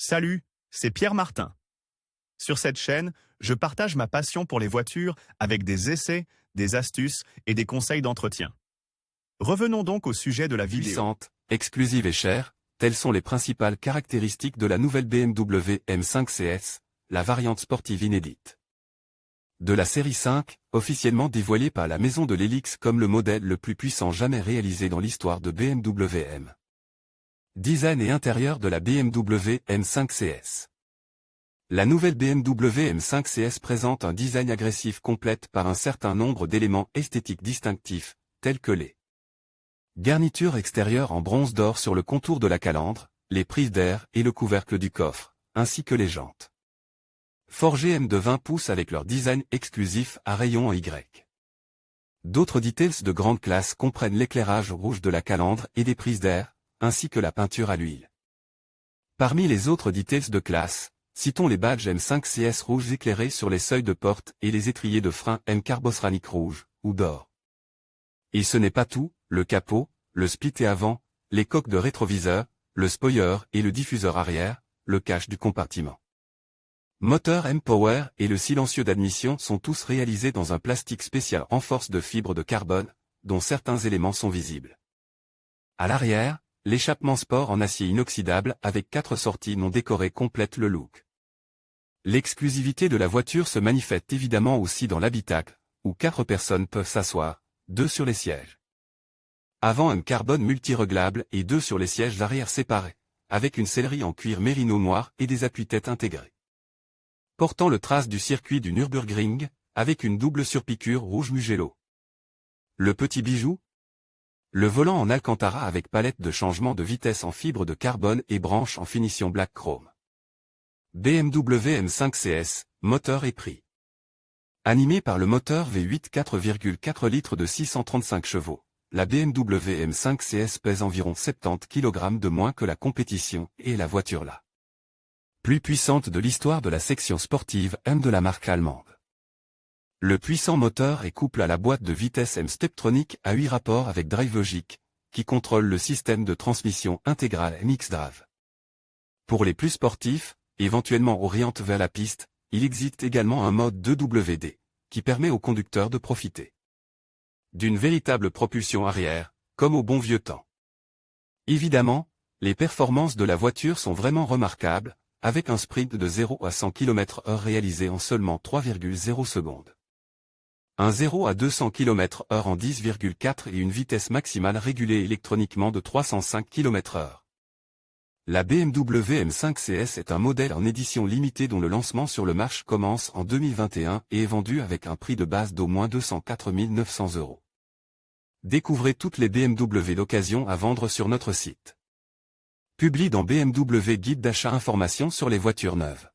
Salut, c'est Pierre Martin. Sur cette chaîne, je partage ma passion pour les voitures avec des essais, des astuces et des conseils d'entretien. Revenons donc au sujet de la vidéo. Puissante, exclusive et chère, telles sont les principales caractéristiques de la nouvelle BMW M5 CS, la variante sportive inédite. De la série 5, officiellement dévoilée par la maison de l'Helix comme le modèle le plus puissant jamais réalisé dans l'histoire de BMW M. Design et intérieur de la BMW M5 CS. La nouvelle BMW M5 CS présente un design agressif complète par un certain nombre d'éléments esthétiques distinctifs, tels que les garnitures extérieures en bronze d'or sur le contour de la calandre, les prises d'air et le couvercle du coffre, ainsi que les jantes forgées M de 20 pouces avec leur design exclusif à rayons en Y. D'autres details de grande classe comprennent l'éclairage rouge de la calandre et des prises d'air, ainsi que la peinture à l'huile. Parmi les autres details de classe, citons les badges M5 CS rouges éclairés sur les seuils de porte et les étriers de frein M Carbosranic rouge, ou d'or. Et ce n'est pas tout, le capot, le splitter avant, les coques de rétroviseur, le spoiler et le diffuseur arrière, le cache du compartiment. Moteur M-Power et le silencieux d'admission sont tous réalisés dans un plastique spécial en force de fibre de carbone, dont certains éléments sont visibles. À l'arrière, l'échappement sport en acier inoxydable avec 4 sorties non décorées complète le look. L'exclusivité de la voiture se manifeste évidemment aussi dans l'habitacle, où 4 personnes peuvent s'asseoir, 2 sur les sièges avant un carbone multi-réglable et 2 sur les sièges arrière séparés, avec une sellerie en cuir mérino noir et des appuis-têtes intégrés. Portant le trace du circuit du Nürburgring, avec une double surpiqûre rouge Mugello. Le petit bijou? Le volant en Alcantara avec palette de changement de vitesse en fibre de carbone et branche en finition black chrome. BMW M5 CS, moteur et prix. Animé par le moteur V8 4,4 litres de 635 chevaux, la BMW M5 CS pèse environ 70 kg de moins que la compétition et est la voiture la plus puissante de l'histoire de la section sportive M de la marque allemande. Le puissant moteur est couplé à la boîte de vitesse M Steptronic à 8 rapports avec DriveLogic, qui contrôle le système de transmission intégrale MX-Drive. Pour les plus sportifs, éventuellement orientés vers la piste, il existe également un mode 2WD, qui permet au conducteur de profiter d'une véritable propulsion arrière, comme au bon vieux temps. Évidemment, les performances de la voiture sont vraiment remarquables, avec un sprint de 0 à 100 km/h réalisé en seulement 3,0 secondes. Un 0 à 200 km/h en 10,4 et une vitesse maximale régulée électroniquement de 305 km/h. La BMW M5 CS est un modèle en édition limitée dont le lancement sur le marché commence en 2021 et est vendu avec un prix de base d'au moins 204 900 €. Découvrez toutes les BMW d'occasion à vendre sur notre site. Publie dans BMW Guide d'achat informations sur les voitures neuves.